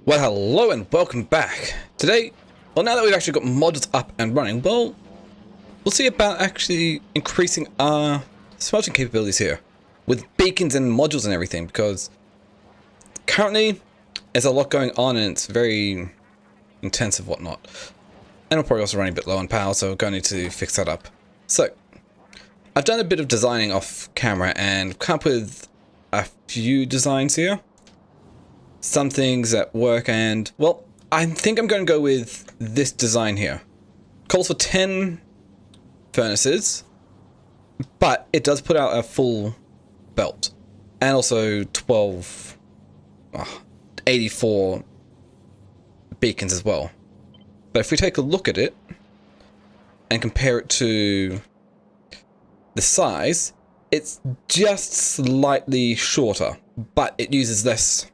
Well, hello and welcome back. Today, well, now that we've actually got modules up and running, well, we'll see about actually increasing our smelting capabilities here with beacons and modules and everything, because currently there's a lot going on and it's very intensive whatnot. And we're probably also running a bit low on power, so we're going to need to fix that up. So, I've done a bit of designing off camera and come up with a few designs here. Some things that work, and well, I think I'm going to go with this design here. Calls for 10 furnaces, but it does put out a full belt, and also 84 beacons as well. But if we take a look at it and compare it to the size, it's just slightly shorter, but it uses less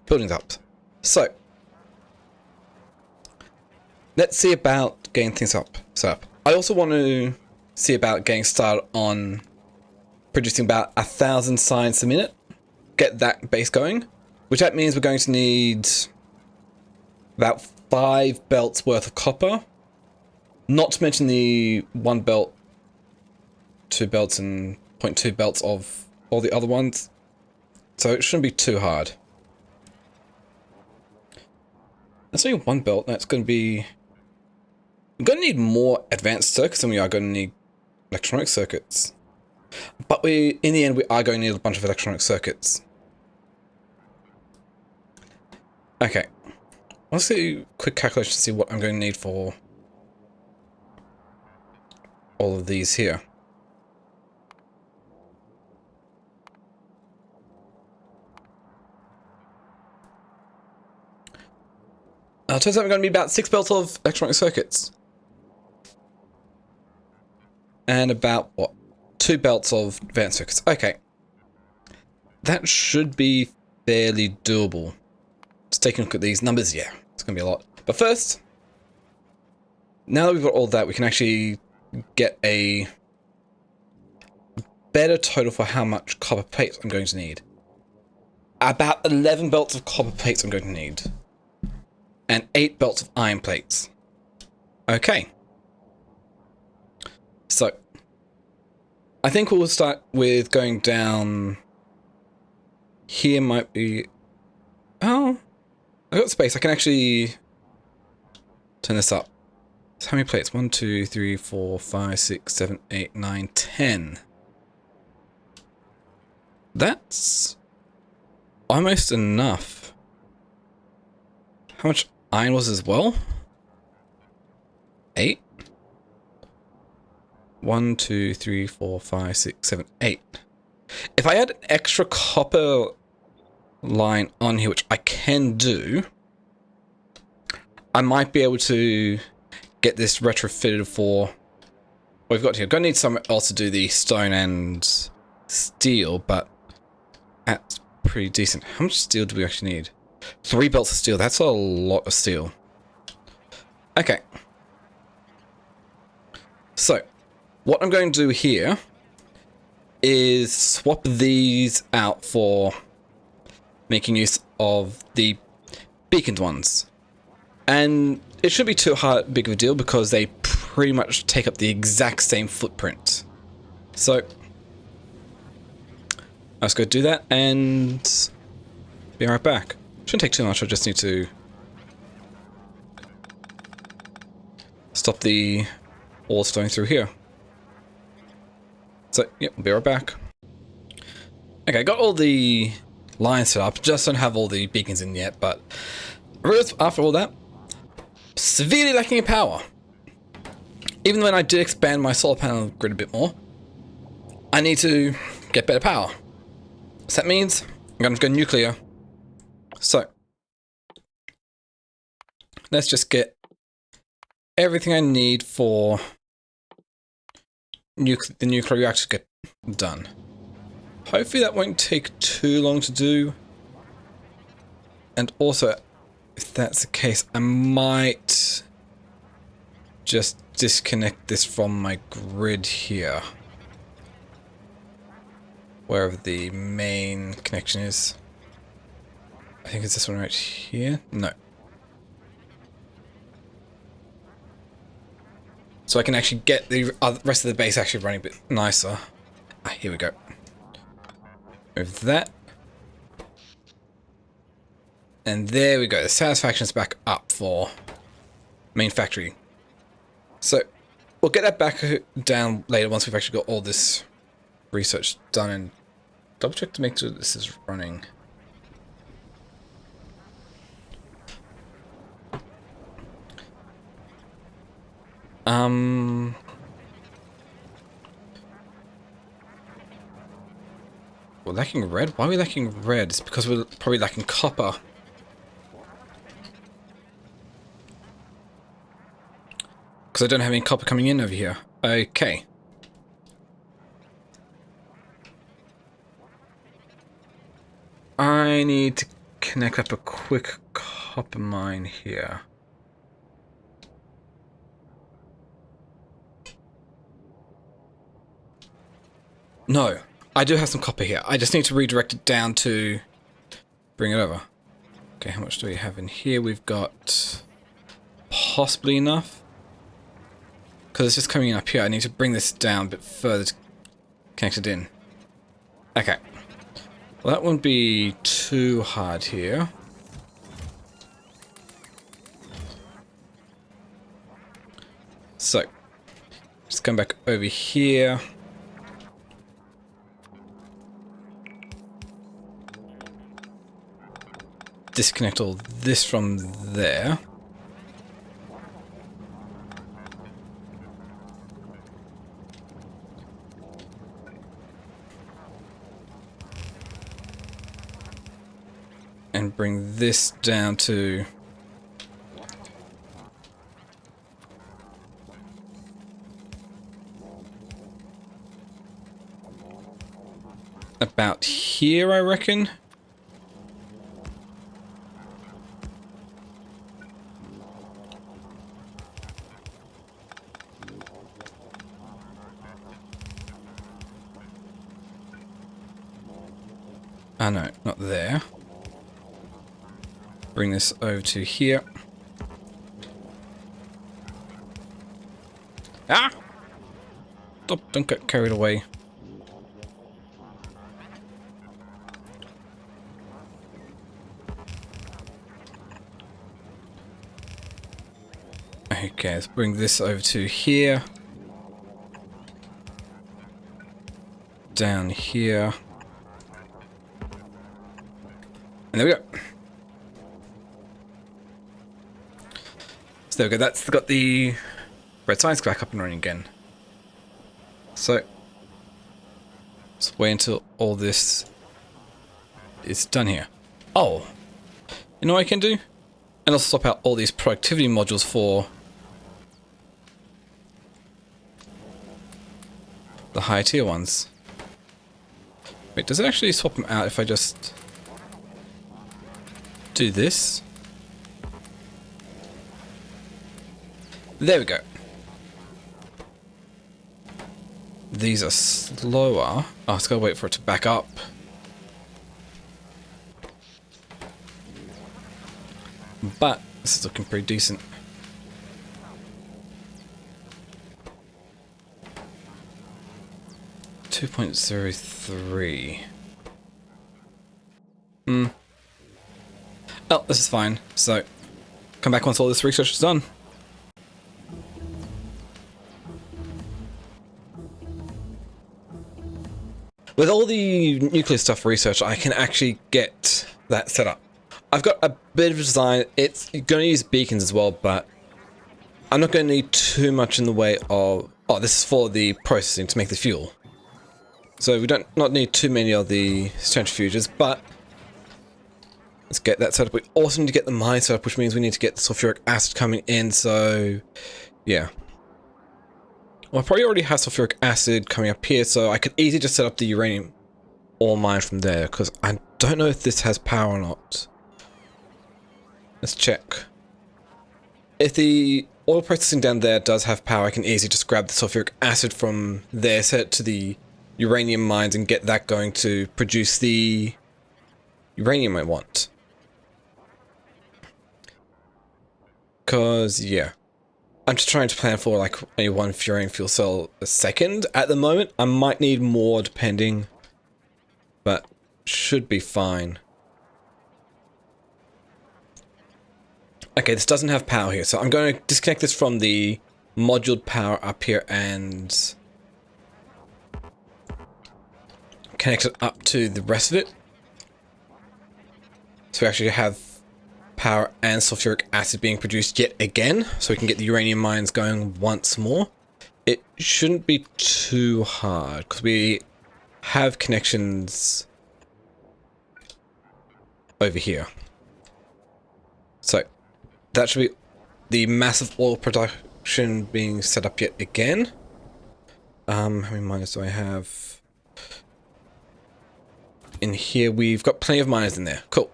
buildings up. So let's see about getting things set up. I also want to see about getting started on producing about 1,000 science a minute. Get that base going, which that means we're going to need about 5 belts worth of copper. Not to mention the 1 belt, 2 belts, and 0.2 belts of all the other ones. So it shouldn't be too hard. That's only 1 belt. That's going to be... We're going to need more advanced circuits than we are going to need electronic circuits. But in the end, we are going to need a bunch of electronic circuits. Okay. Let's do a quick calculation to see what I'm going to need for all of these here. It turns out we're going to be about 6 belts of electronic circuits. And about, what, 2 belts of advanced circuits. Okay. That should be fairly doable. Just taking a look at these numbers, yeah, it's going to be a lot. But first, now that we've got all that, we can actually get a better total for how much copper plates I'm going to need. About 11 belts of copper plates I'm going to need. And 8 belts of iron plates. Okay. So, I think we'll start with going down. Here might be... Oh, I got space. I can actually turn this up. So how many plates? 1, 2, 3, 4, 5, 6, 7, 8, 9, 10. That's almost enough. How much iron was as well? 8? 1, 2, 3, 4, 5, 6, 7, 8. If I add an extra copper line on here, which I can do, I might be able to get this retrofitted for what we've got here. I'm going to need somewhere else to do the stone and steel, but that's pretty decent. How much steel do we actually need? 3 belts of steel. That's a lot of steel. Okay. So, what I'm going to do here is swap these out for making use of the beaconed ones. And it shouldn't be too big of a deal because they pretty much take up the exact same footprint. So, let's go do that and be right back. Shouldn't take too much, I just need to stop the walls flowing through here. So, yep, we'll be right back. Okay, got all the lines set up, just don't have all the beacons in yet, but after all that, severely lacking in power. Even when I did expand my solar panel grid a bit more, I need to get better power. So that means I'm going to go nuclear. So, let's just get everything I need for the nuclear reactor to get done. Hopefully that won't take too long to do. And also, if that's the case, I might just disconnect this from my grid here. Wherever the main connection is. I think it's this one right here. No. So I can actually get the rest of the base actually running a bit nicer. Ah, here we go. Move that. And there we go. The satisfaction's back up for main factory. So we'll get that back down later once we've actually got all this research done, and double check to make sure this is running. We're lacking red? Why are we lacking red? It's because we're probably lacking copper. Because I don't have any copper coming in over here. Okay. I need to connect up a quick copper mine here. No, I do have some copper here. I just need to redirect it down to bring it over. Okay, how much do we have in here? We've got possibly enough. Because it's just coming in up here. I need to bring this down a bit further to connect it in. Okay. Well, that won't be too hard here. So, just come back over here. Disconnect all this from there. And bring this down to about here, I reckon. Oh no, not there. Bring this over to here. Ah! Stop, don't get carried away. Okay, let's bring this over to here. Down here. And there we go. So there we go, that's got the red signs back up and running again. So, let's wait until all this is done here. Oh, you know what I can do? And I'll swap out all these productivity modules for the higher tier ones. Wait, does it actually swap them out if I just do this? There we go. These are slower. Oh, it's gotta wait for it to back up. But this is looking pretty decent. .03. Oh, this is fine. So, come back once all this research is done. With all the nuclear stuff research, I can actually get that set up. I've got a bit of design. It's going to use beacons as well, but I'm not going to need too much in the way of... Oh, this is for the processing to make the fuel. So we don't not need too many of the centrifuges, but let's get that set up. We also need to get the mine set up, which means we need to get the sulfuric acid coming in, so yeah. Well, I probably already have sulfuric acid coming up here, so I could easily just set up the uranium ore mine from there, because I don't know if this has power or not. Let's check. If the oil processing down there does have power, I can easily just grab the sulfuric acid from there, set it to the uranium mines, and get that going to produce the uranium I want. Because, yeah. I'm just trying to plan for like a one Furion fuel cell a second at the moment. I might need more depending, but should be fine. Okay, this doesn't have power here, so I'm going to disconnect this from the module power up here and connect it up to the rest of it. So we actually have power and sulfuric acid being produced yet again, so we can get the uranium mines going once more. It shouldn't be too hard, because we have connections over here. So that should be the massive oil production being set up yet again. How many miners do I have? In here, we've got plenty of miners in there. Cool.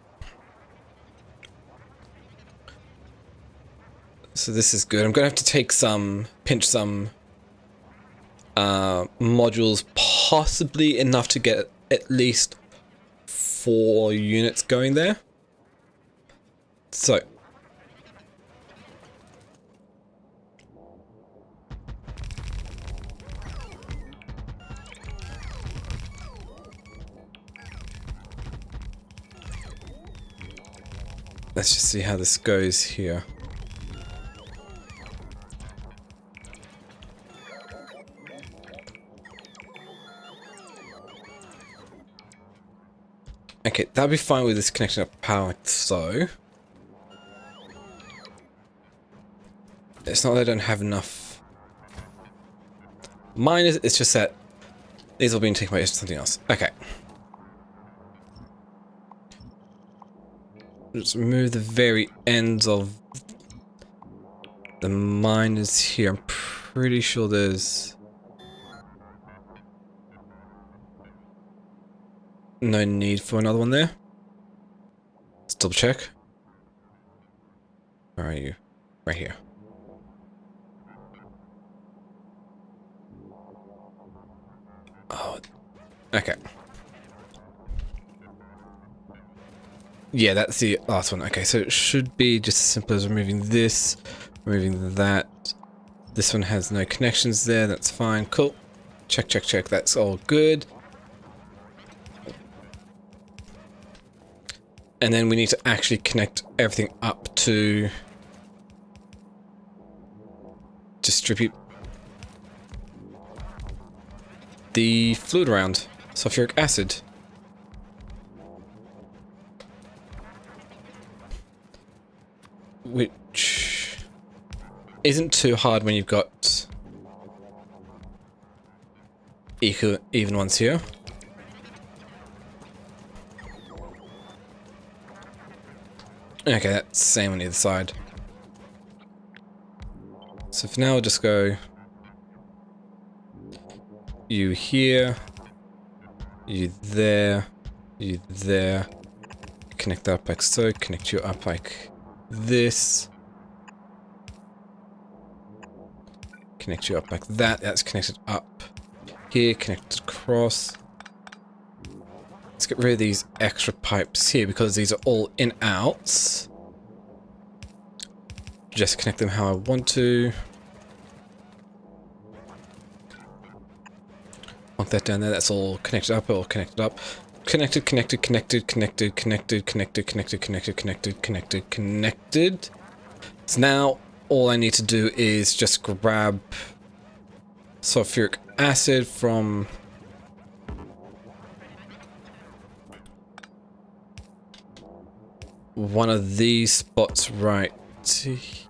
So this is good. I'm going to have to take pinch some modules, possibly enough to get at least 4 units going there. So let's just see how this goes here. Okay, that'll be fine with this connection of power like so. It's not that I don't have enough miners, it's just that these are being taken by something else. Okay. Just remove the very ends of the miners here. I'm pretty sure there's no need for another one there. Let's double check. Where are you? Right here. Oh, okay. Yeah, that's the last one. Okay, so it should be just as simple as removing this, removing that. This one has no connections there. That's fine. Cool. Check, check, check. That's all good. And then we need to actually connect everything up to distribute the fluid around. Sulfuric acid. Which isn't too hard when you've got even ones here. Okay, that's the same on either side. So for now, we'll just go you here, you there, you there. Connect that up like so, connect you up like this. Connect you up like that. That's connected up here, connected across. Let's get rid of these extra pipes here because these are all in outs. Just connect them how I want to. Lock that down there. That's all connected up, all connected up. Connected, connected, connected, connected, connected, connected, connected, connected, connected, connected, connected. So now all I need to do is just grab sulfuric acid from one of these spots right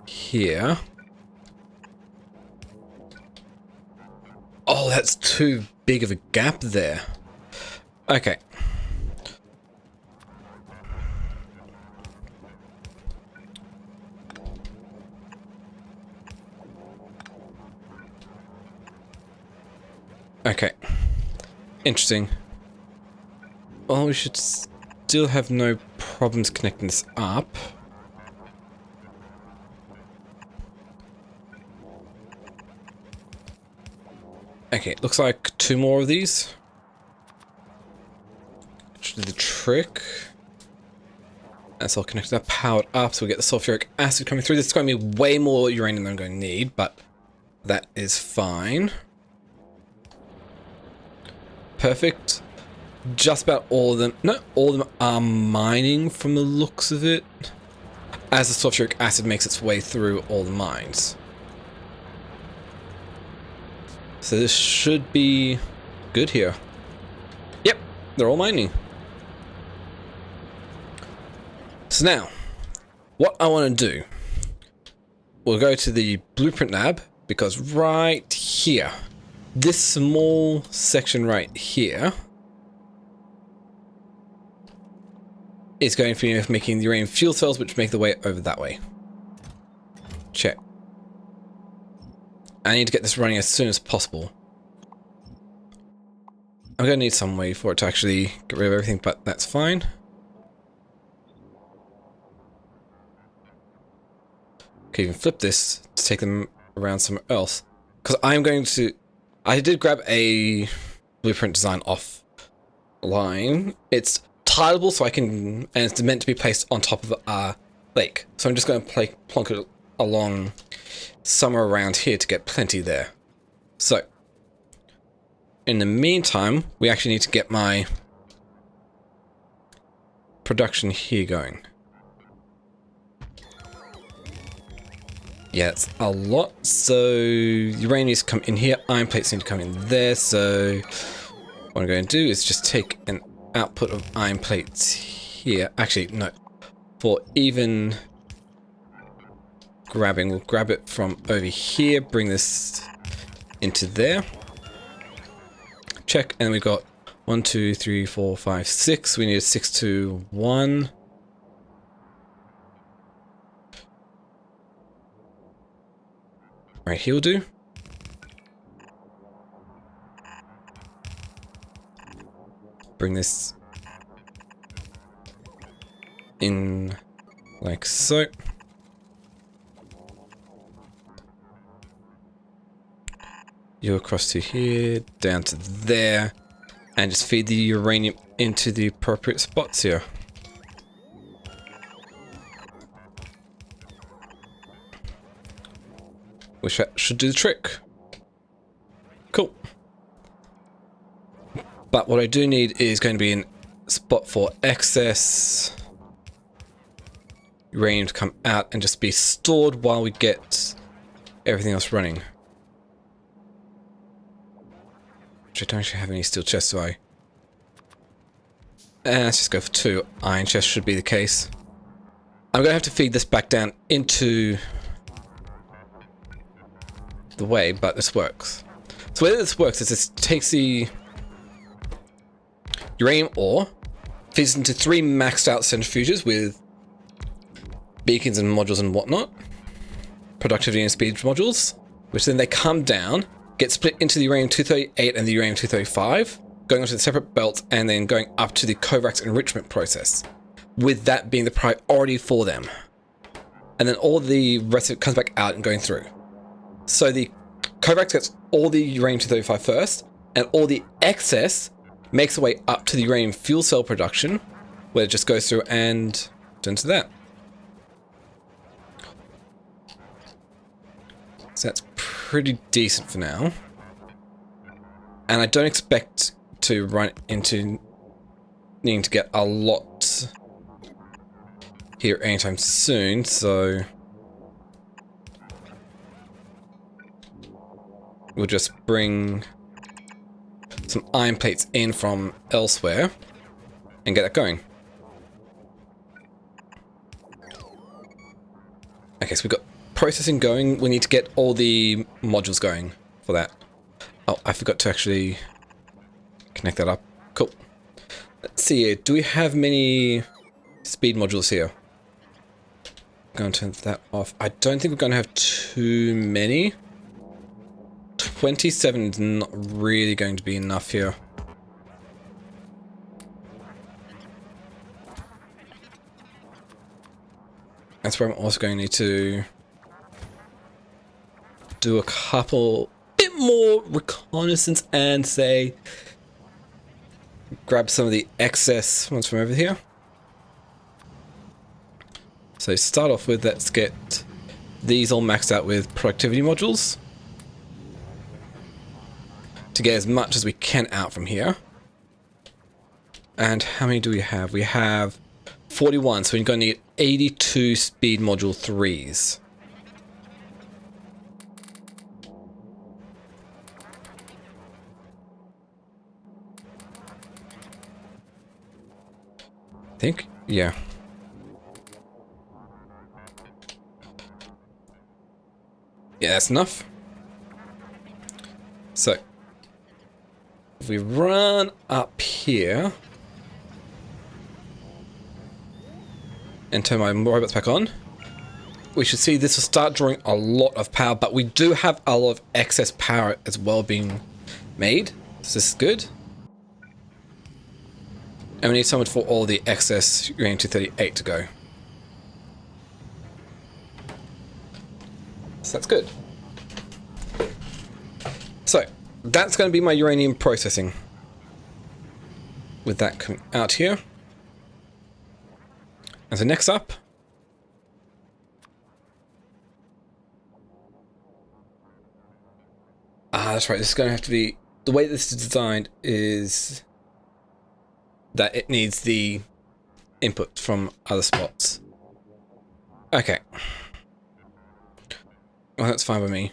here. Oh, that's too big of a gap there. Okay. Okay. Interesting. Well, we should still have no problems connecting this up. Okay, looks like 2 more of these. Should do the trick. That's all connected up, powered up, so we get the sulfuric acid coming through. This is going to be way more uranium than I'm going to need, but that is fine. Perfect. Just about all of them, no, all of them are mining from the looks of it, as the sulfuric acid makes its way through all the mines. So this should be good here. Yep, they're all mining. So now, what I want to do, we'll go to the blueprint lab, because right here, this small section right here is going to be making the uranium fuel cells, which make the way over that way. Check. I need to get this running as soon as possible. I'm going to need some way for it to actually get rid of everything, but that's fine. Okay, you can flip this to take them around somewhere else. Because I'm going to... I did grab a blueprint design offline. It's tileable, so I can... And it's meant to be placed on top of a lake. So I'm just going to plonk it along somewhere around here to get plenty there. So, in the meantime, we actually need to get my production here going. Yeah, it's a lot. So uranium needs to come in here, iron plates need to come in there. So what I'm going to do is just take an output of iron plates here. Actually, no. For even grabbing, we'll grab it from over here, bring this into there. Check, and we've got 1, 2, 3, 4, 5, 6. We need a 6 to 1. Right, here will do. Bring this in like so. You across to here, down to there, and just feed the uranium into the appropriate spots here. Which should do the trick. Cool. But what I do need is going to be a spot for excess uranium to come out and just be stored while we get everything else running. Which I don't actually have any steel chests, so let's just go for 2. Iron chests should be the case. I'm going to have to feed this back down into the way, but this works. So the way this works is this takes the uranium ore, feeds into 3 maxed out centrifuges with beacons and modules and whatnot, productivity and speed modules, which then they come down, get split into the uranium-238 and the uranium-235, going onto the separate belts and then going up to the Kovacs enrichment process, with that being the priority for them. And then all the rest of it comes back out and going through. So the Kovacs gets all the uranium-235 first, and all the excess makes its way up to the uranium fuel cell production, where it just goes through and turns to that. So that's pretty decent for now. And I don't expect to run into needing to get a lot here anytime soon, so we'll just bring some iron plates in from elsewhere and get that going. Okay, so we've got processing going. We need to get all the modules going for that. Oh, I forgot to actually connect that up. Cool. Let's see here. Do we have many speed modules here? I'm going to turn that off. I don't think we're going to have too many. 27 is not really going to be enough here. That's where I'm also going to need to do a bit more reconnaissance and say, grab some of the excess ones from over here. So start off with, let's get these all maxed out with productivity modules to get as much as we can out from here. And how many do we have? We have 41, so we're going to need 82 speed module 3s. I think, yeah. Yeah, that's enough. So, if we run up here and turn my robots back on, we should see this will start drawing a lot of power, but we do have a lot of excess power as well being made. So this is good. And we need someone for all the excess uranium-238 to go. So that's good. So, that's going to be my uranium processing. With that coming out here. And so next up, that's right, this is going to have to be, the way this is designed is that it needs the input from other spots. Okay. Well, that's fine with me.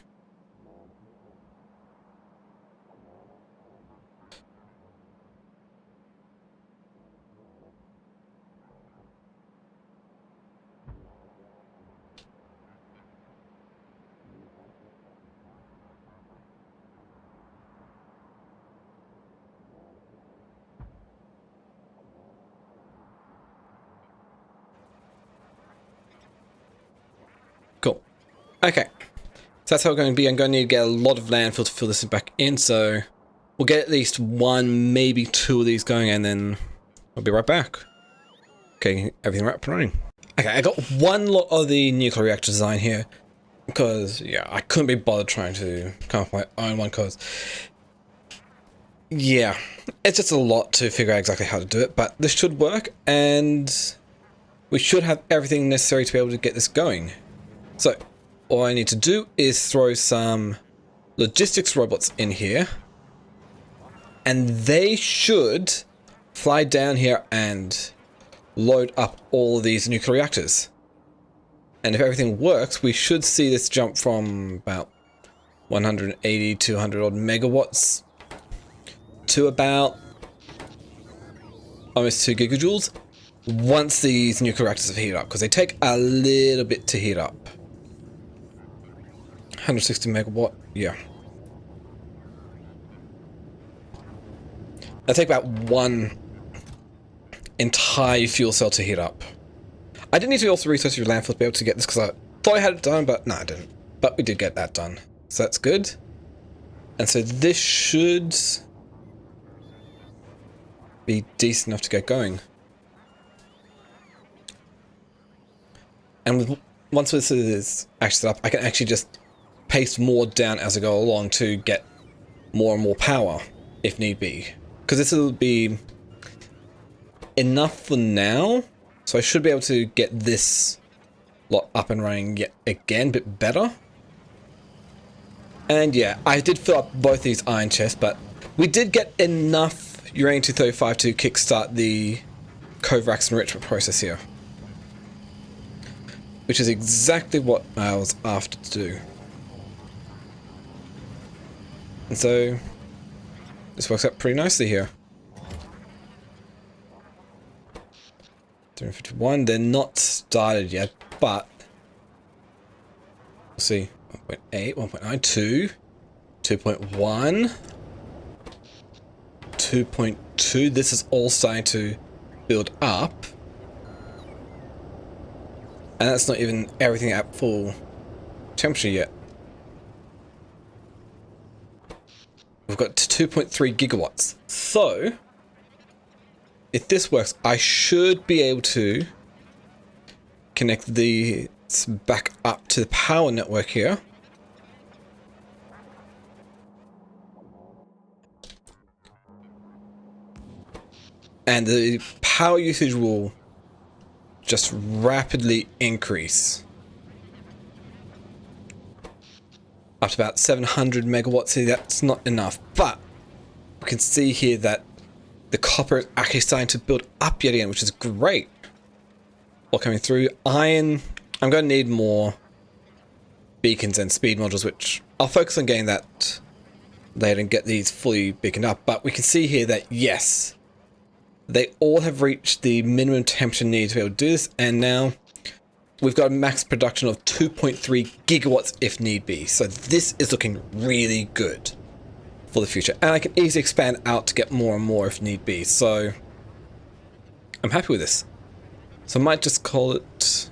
Cool. Okay. So that's how we're going to be. I'm going to need to get a lot of landfill to fill this back in, so we'll get at least one, maybe two of these going, and then I'll be right back. Okay, everything right up and running. Okay, I got one lot of the nuclear reactor design here, because, yeah, I couldn't be bothered trying to come up with my own one, because, yeah, it's just a lot to figure out exactly how to do it, but this should work, and we should have everything necessary to be able to get this going. So, all I need to do is throw some logistics robots in here, and they should fly down here and load up all these nuclear reactors. And if everything works, we should see this jump from about 180, 200 odd megawatts to about almost 2 gigajoules once these nuclear reactors have heated up, because they take a little bit to heat up. 160 megawatt, yeah. That'll take about one entire fuel cell to heat up. I did need to also research your landfill to be able to get this, because I thought I had it done, but no, I didn't. But we did get that done. So that's good. And so this should be decent enough to get going. And once this is actually set up, I can actually just paste more down as I go along to get more and more power, if need be. Because this will be enough for now, so I should be able to get this lot up and running yet again, a bit better. And yeah, I did fill up both these iron chests, but we did get enough uranium-235 to kickstart the Kovrax enrichment process here. Which is exactly what I was after to do. And so, this works out pretty nicely here. 351, they're not started yet, but we'll see. 1.8, 1.9, 2, 2.1, 2.2. This is all starting to build up. And that's not even everything at full temperature yet. We've got 2.3 gigawatts. So, if this works, I should be able to connect these back up to the power network here. And the power usage will just rapidly increase. Up to about 700 megawatts here, that's not enough, but we can see here that the copper is actually starting to build up yet again, which is great. All coming through. Iron, I'm going to need more beacons and speed modules, which I'll focus on getting that later and get these fully beaconed up. But we can see here that yes, they all have reached the minimum temperature needed to be able to do this, and now we've got a max production of 2.3 gigawatts if need be. So this is looking really good for the future. And I can easily expand out to get more and more if need be. So I'm happy with this. So I might just call it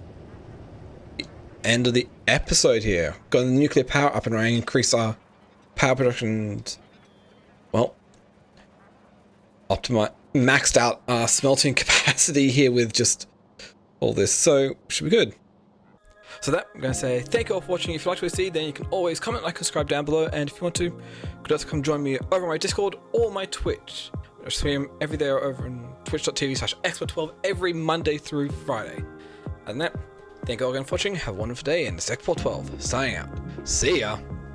the end of the episode here. Got the nuclear power up and running, increase our power production, and, well, maxed out our smelting capacity here with just all this, so should be good. So that, I'm going to say thank you all for watching. If you liked what you see, then you can always comment, like, subscribe down below, and if you want to, you could also come join me over on my Discord or my Twitch. I stream every day over on twitch.tv/expert12 every Monday through Friday. And that, thank you all again for watching. Have a wonderful day, and it's Expert12 signing out. See ya.